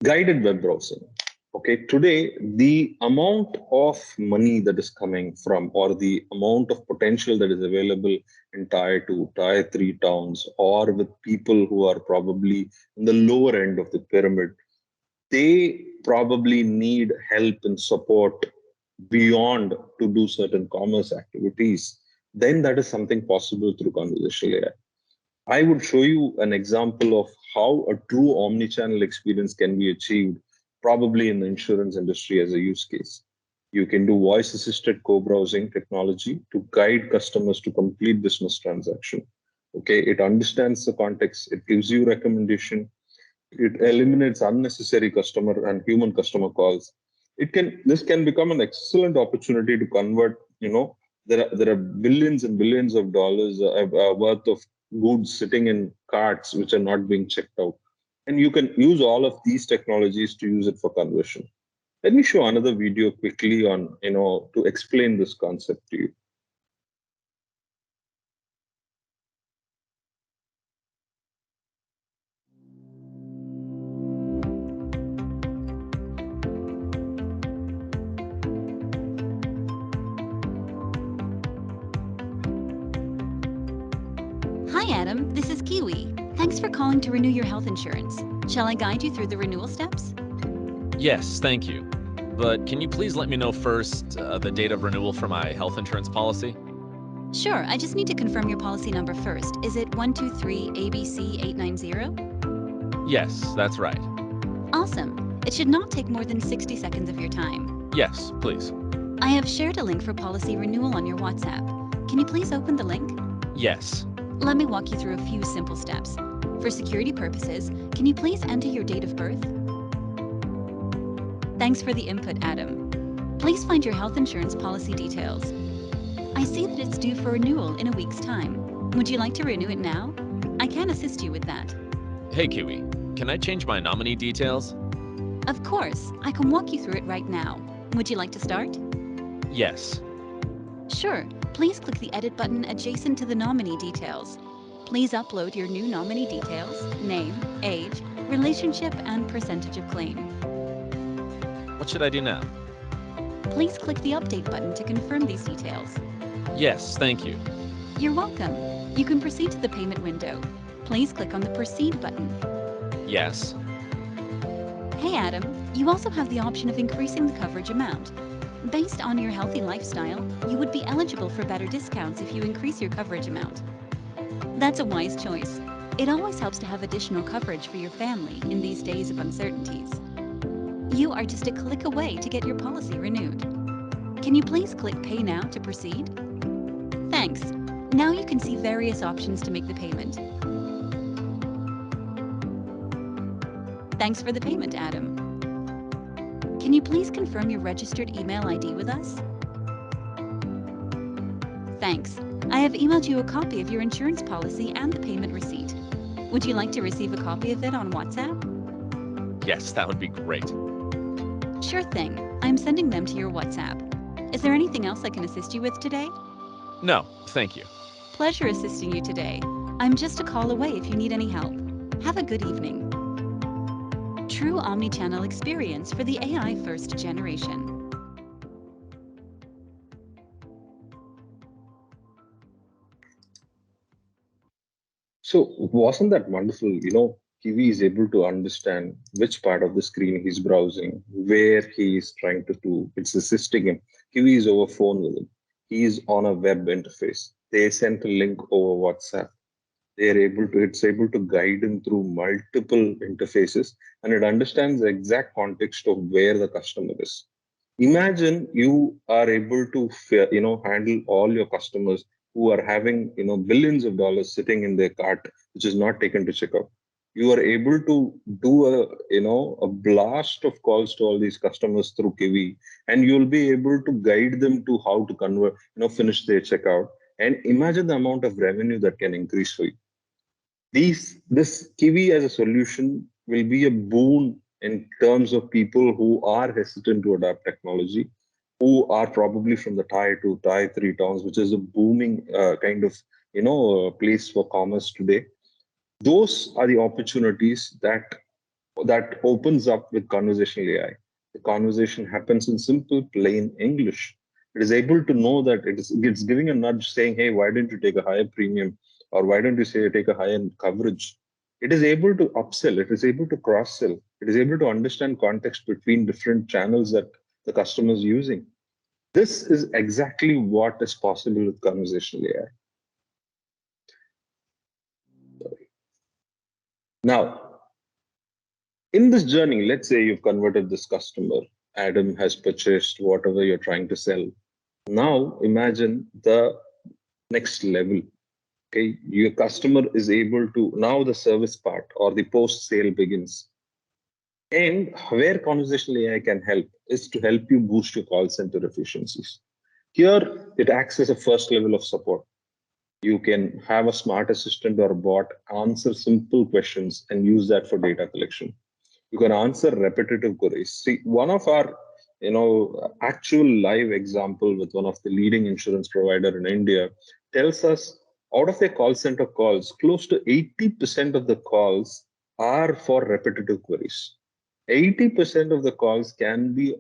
Guided web browsing. Okay, today the amount of money that is coming from, or the amount of potential that is available in tier 2, tier 3 towns, or with people who are probably in the lower end of the pyramid, they probably need help and support beyond to do certain commerce activities. Then that is something possible through conversational AI. I would show you an example of how a true omni-channel experience can be achieved, probably in the insurance industry as a use case. You can do voice-assisted co-browsing technology to guide customers to complete business transaction. Okay, it understands the context, it gives you recommendation, it eliminates unnecessary customer and human customer calls. This can become an excellent opportunity to convert. There are billions and billions of dollars worth of goods sitting in carts which are not being checked out, and you can use all of these technologies to use it for conversion. Let me show another video quickly on to explain this concept to you. Hi, Adam. This is Kiwi. Thanks for calling to renew your health insurance. Shall I guide you through the renewal steps? Yes, thank you. But can you please let me know first the date of renewal for my health insurance policy? Sure, I just need to confirm your policy number first. Is it 123 ABC 890? Yes, that's right. Awesome. It should not take more than 60 seconds of your time. Yes, please. I have shared a link for policy renewal on your WhatsApp. Can you please open the link? Yes. Let me walk you through a few simple steps. For security purposes, can you please enter your date of birth? Thanks for the input, Adam. Please find your health insurance policy details. I see that it's due for renewal in a week's time. Would you like to renew it now? I can assist you with that. Hey, Kiwi. Can I change my nominee details? Of course, I can walk you through it right now. Would you like to start? Yes. Sure. Please click the edit button adjacent to the nominee details. Please upload your new nominee details, name, age, relationship, and percentage of claim. What should I do now? Please click the update button to confirm these details. Yes, thank you. You're welcome. You can proceed to the payment window. Please click on the Proceed button. Yes. Hey Adam, you also have the option of increasing the coverage amount. Based on your healthy lifestyle, you would be eligible for better discounts if you increase your coverage amount. That's a wise choice. It always helps to have additional coverage for your family in these days of uncertainties. You are just a click away to get your policy renewed. Can you please click Pay Now to proceed? Thanks. Now you can see various options to make the payment. Thanks for the payment, Adam. Can you please confirm your registered email ID with us? Thanks. I have emailed you a copy of your insurance policy and the payment receipt. Would you like to receive a copy of it on WhatsApp? Yes, that would be great. Sure thing. I'm sending them to your WhatsApp. Is there anything else I can assist you with today? No, thank you. Pleasure assisting you today. I'm just a call away if you need any help. Have a good evening. True omnichannel experience for the AI first generation. So wasn't that wonderful? Kiwi is able to understand which part of the screen he's browsing, where he is trying to do. It's assisting him. Kiwi is over phone with him. He is on a web interface. They sent a link over WhatsApp. It's able to guide him through multiple interfaces, and it understands the exact context of where the customer is. Imagine you are able to handle all your customers who are having billions of dollars sitting in their cart which is not taken to checkout. You are able to do a blast of calls to all these customers through Kiwi, and you'll be able to guide them to how to convert, finish their checkout. And imagine the amount of revenue that can increase for you. This Kiwi as a solution will be a boon in terms of people who are hesitant to adopt technology, who are probably from the tier 2, tier 3 towns, which is a booming kind of place for commerce today. Those are the opportunities that that opens up with conversational AI. The conversation happens in simple, plain English. It is able to know that it's giving a nudge saying, hey, why don't you take a higher premium? Or why don't you say take a higher coverage? It is able to upsell, it is able to cross sell, it is able to understand context between different channels that the customer is using. This is exactly what is possible with conversational AI. Now, in this journey, let's say you've converted this customer. Adam has purchased whatever you're trying to sell. Now, imagine the next level. Okay, your customer is able to now the service part or the post sale begins. And where conversational AI can help is to help you boost your call center efficiencies. Here, it acts as a first level of support. You can have a smart assistant or bot answer simple questions and use that for data collection. You can answer repetitive queries. See, one of our actual live example with one of the leading insurance provider in India tells us out of their call center calls, close to 80% of the calls are for repetitive queries. 80% of the calls can be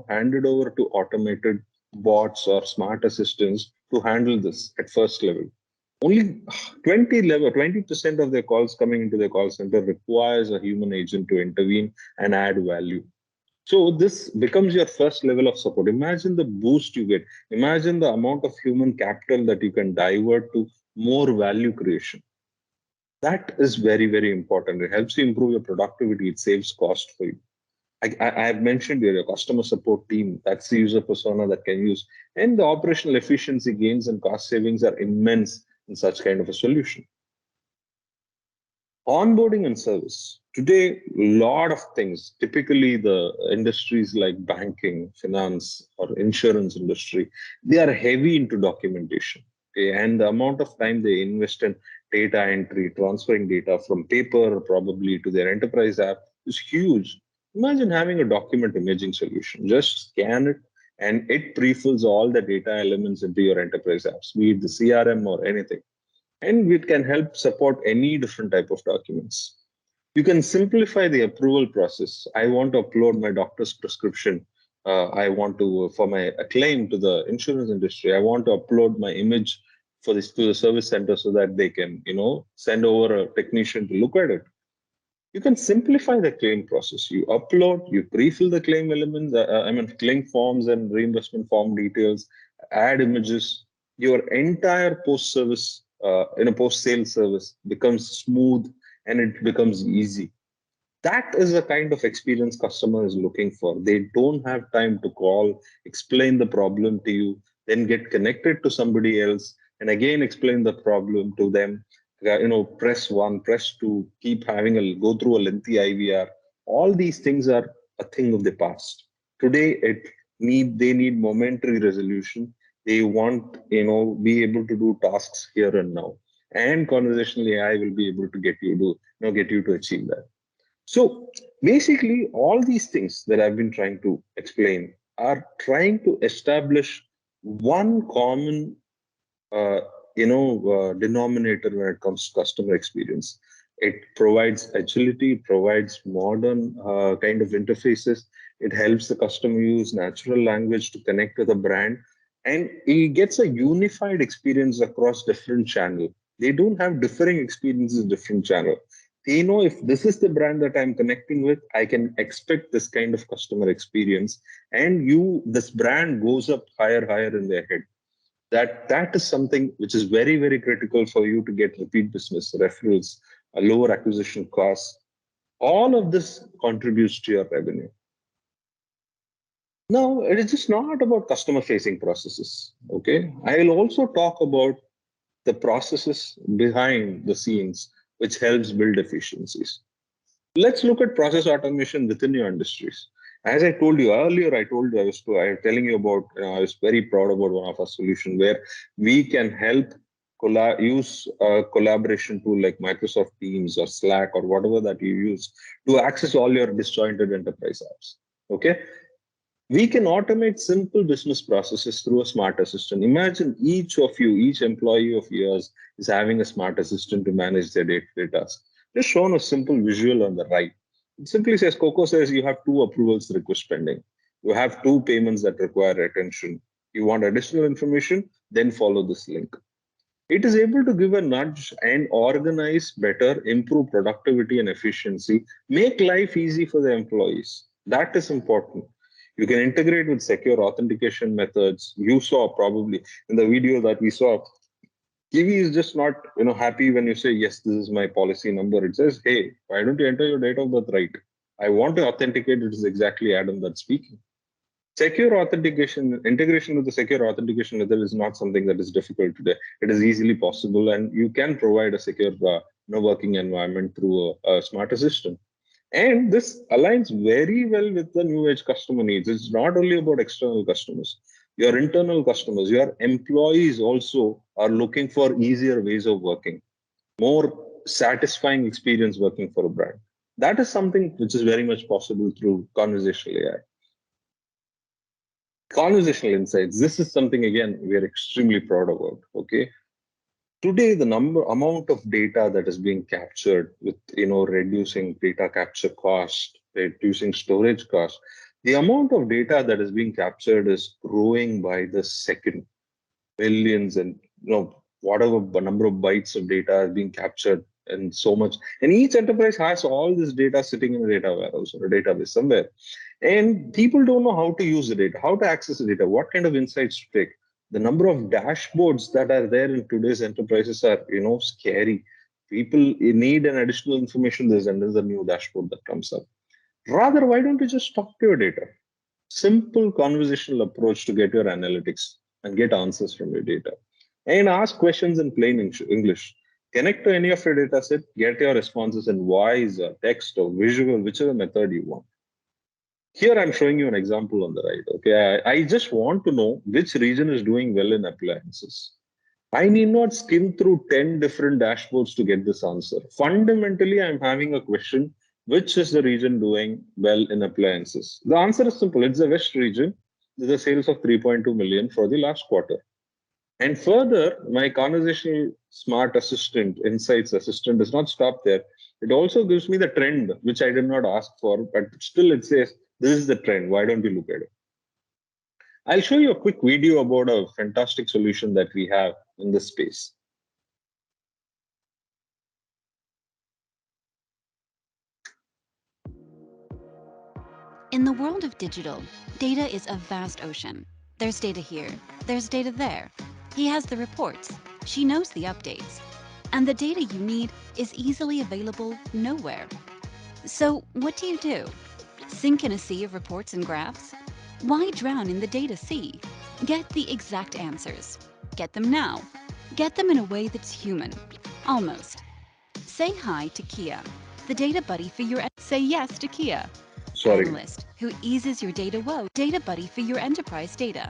handed over to automated bots or smart assistants to handle this at first level. Only 20% of their calls coming into the call center requires a human agent to intervene and add value. So this becomes your first level of support. Imagine the boost you get. Imagine the amount of human capital that you can divert to more value creation. That is very, very important. It helps you improve your productivity. It saves cost for you. I have mentioned your customer support team. That's the user persona that can use. And the operational efficiency gains and cost savings are immense in such kind of a solution. Onboarding and service. Today, a lot of things, typically the industries like banking, finance, or insurance industry, they are heavy into documentation. Okay? And the amount of time they invest in data entry, transferring data from paper probably to their enterprise app is huge. Imagine having a document imaging solution. Just scan it and it pre-fills all the data elements into your enterprise apps, be it the CRM or anything, and it can help support any different type of documents. You can simplify the approval process. I want to upload my doctor's prescription. I want to, for my a claim to the insurance industry, I want to upload my image for this to the service center so that they can, send over a technician to look at it. You can simplify the claim process. You upload, you pre-fill the claim elements, claim forms and reimbursement form details, add images. Your entire post-service, in a post-sale service becomes smooth and it becomes easy. That is the kind of experience customer is looking for. They don't have time to call, explain the problem to you, then get connected to somebody else, and again explain the problem to them. Press one, press two, keep having a go through a lengthy IVR. All these things are a thing of the past. Today, they need momentary resolution. They want be able to do tasks here and now, and conversational AI will be able to get you to achieve that. So basically, all these things that I've been trying to explain are trying to establish one common, denominator when it comes to customer experience. It provides agility, it provides modern kind of interfaces. It helps the customer use natural language to connect with the brand, and he gets a unified experience across different channels. They don't have differing experiences, different channel. They know if this is the brand that I'm connecting with, I can expect this kind of customer experience. And this brand goes up higher in their head. That is something which is very, very critical for you to get repeat business, referrals, a lower acquisition costs. All of this contributes to your revenue. Now, it is just not about customer facing processes. Okay. I will also talk about the processes behind the scenes, which helps build efficiencies. Let's look at process automation within your industries. As I told you earlier, I was telling you about, I was very proud about one of our solutions where we can help use a collaboration tool like Microsoft Teams or Slack or whatever that you use to access all your disjointed enterprise apps. Okay. We can automate simple business processes through a smart assistant. Imagine each employee of yours is having a smart assistant to manage their day-to-day tasks. Just shown a simple visual on the right. It simply says, Coco says you have two approvals request pending. You have two payments that require attention. You want additional information, then follow this link. It is able to give a nudge and organize better, improve productivity and efficiency, make life easy for the employees. That is important. You can integrate with secure authentication methods. You saw probably in the video that we saw, Kiwi is just not, happy when you say, yes, this is my policy number. It says, hey, why don't you enter your date of birth right? I want to authenticate it is exactly Adam that's speaking. Secure authentication, integration with the secure authentication method is not something that is difficult today. It is easily possible, and you can provide a secure working environment through a smart assistant. And this aligns very well with the new age customer needs. It's not only about external customers, your internal customers, your employees also are looking for easier ways of working, more satisfying experience working for a brand. That is something which is very much possible through conversational AI. Conversational insights. This is something again we are extremely proud about. Okay, today the amount of data that is being captured with reducing data capture cost, reducing storage cost, the amount of data that is being captured is growing by the second. Billions and whatever number of bytes of data is being captured, and so much, and each enterprise has all this data sitting in a data warehouse or a database somewhere, and people don't know how to use the data, how to access the data, what kind of insights to take. The number of dashboards that are there in today's enterprises are scary. People need an additional information. There's another new dashboard that comes up. Rather, why don't you just talk to your data? Simple conversational approach to get your analytics and get answers from your data. And ask questions in plain English. Connect to any of your data set, get your responses in voice or text or visual, whichever method you want. Here I'm showing you an example on the right. Okay, I just want to know which region is doing well in appliances. I need not skim through 10 different dashboards to get this answer. Fundamentally, I'm having a question, which is the region doing well in appliances? The answer is simple. It's the West region. There's a sales of 3.2 million for the last quarter. And further, my conversational smart assistant, insights assistant does not stop there. It also gives me the trend, which I did not ask for, but still it says, this is the trend. Why don't you look at it? I'll show you a quick video about a fantastic solution that we have in this space. In the world of digital, data is a vast ocean. There's data here, there's data there. He has the reports, she knows the updates. And the data you need is easily available nowhere. So what do? Sink in a sea of reports and graphs? Why drown in the data sea? Get the exact answers. Get them now. Get them in a way that's human. Almost. Say hi to Kia, the data buddy for your... Say yes to Kia, Sorry. analyst who eases your data woe. Data buddy for your enterprise data.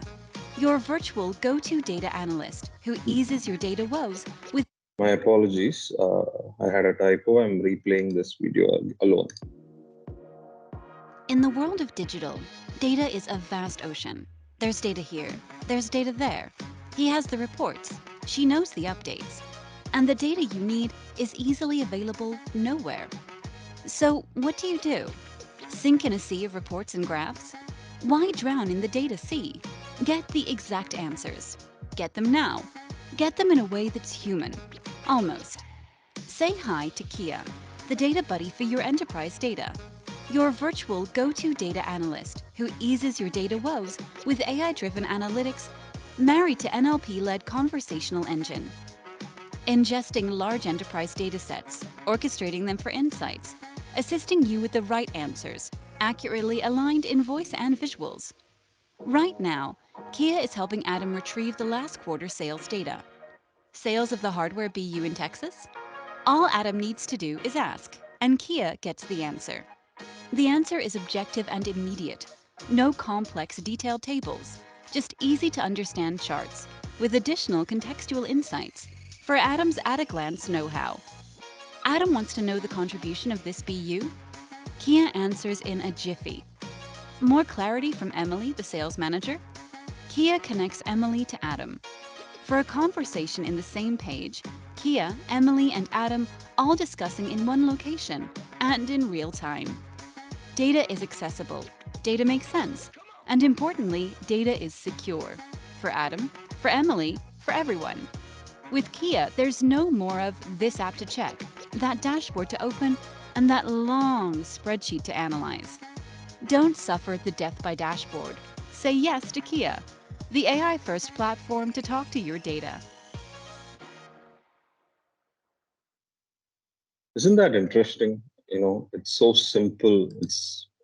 Your virtual go-to data analyst who eases your data woes with... My apologies. I had a typo. I'm replaying this video alone. In the world of digital, data is a vast ocean. There's data here, there's data there. He has the reports, she knows the updates. And the data you need is easily available nowhere. So what do? Sink in a sea of reports and graphs? Why drown in the data sea? Get the exact answers. Get them now. Get them in a way that's human. Almost. Say hi to Kia, the data buddy for your enterprise data. Your virtual go-to data analyst who eases your data woes with AI-driven analytics married to NLP-led conversational engine. Ingesting large enterprise datasets, orchestrating them for insights, assisting you with the right answers, accurately aligned in voice and visuals. Right now, Kia is helping Adam retrieve the last quarter sales data. Sales of the hardware BU in Texas? All Adam needs to do is ask, and Kia gets the answer. The answer is objective and immediate. No complex detailed tables, just easy to understand charts with additional contextual insights for Adam's at-a-glance know-how. Adam wants to know the contribution of this BU? Kia answers in a jiffy. More clarity from Emily, the sales manager? Kia connects Emily to Adam. For a conversation in the same page, Kia, Emily, and Adam all discussing in one location and in real time. Data is accessible, data makes sense, and importantly, data is secure. For Adam, for Emily, for everyone. With Kia, there's no more of this app to check, that dashboard to open, and that long spreadsheet to analyze. Don't suffer the death by dashboard. Say yes to Kia, the AI first platform to talk to your data. Isn't that interesting? It's so simple.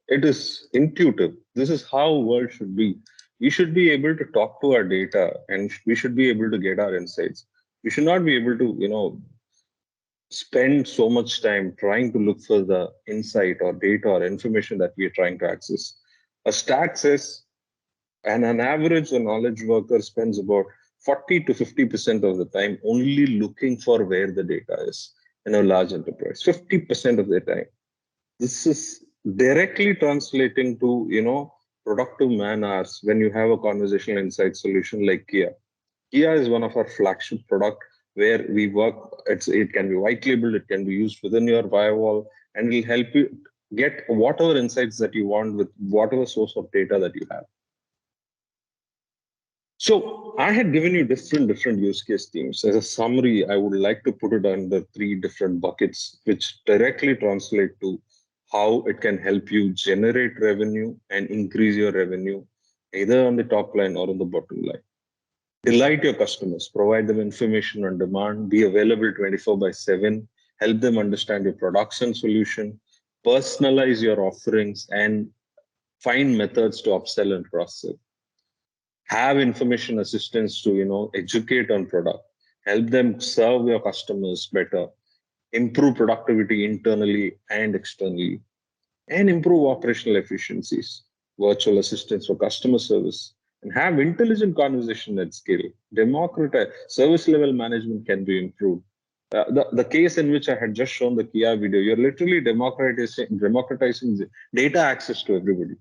It is intuitive. This is how world should be. We should be able to talk to our data, and we should be able to get our insights. We should not be able to, spend so much time trying to look for the insight or data or information that we are trying to access. A stat says, and an average knowledge worker spends about 40 to 50% of the time only looking for where the data is in a large enterprise. 50% of their time. This is directly translating to, productive man hours when you have a conversational insight solution like Kia. Kia is one of our flagship product where we work. It can be white labeled, it can be used within your firewall, and it will help you get whatever insights that you want with whatever source of data that you have. So I had given you different use case themes. As a summary, I would like to put it under three different buckets, which directly translate to how it can help you generate revenue and increase your revenue, either on the top line or on the bottom line. Delight your customers, provide them information on demand, be available 24 by 7, help them understand your products and solution, personalize your offerings, and find methods to upsell and cross-sell. Have information assistants to educate on product, help them serve your customers better, improve productivity internally and externally, and improve operational efficiencies. Virtual assistants for customer service, and have intelligent conversation at scale. Democratize service level management can be improved. The case in which I had just shown the Kia video, you're literally democratizing the data access to everybody.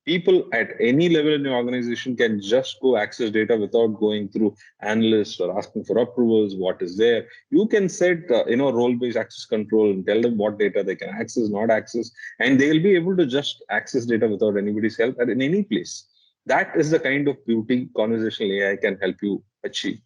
People at any level in your organization can just go access data without going through analysts or asking for approvals. What is there? You can set role-based access control and tell them what data they can access, not access, and they'll be able to just access data without anybody's help and in any place. That is the kind of beauty conversational AI can help you achieve.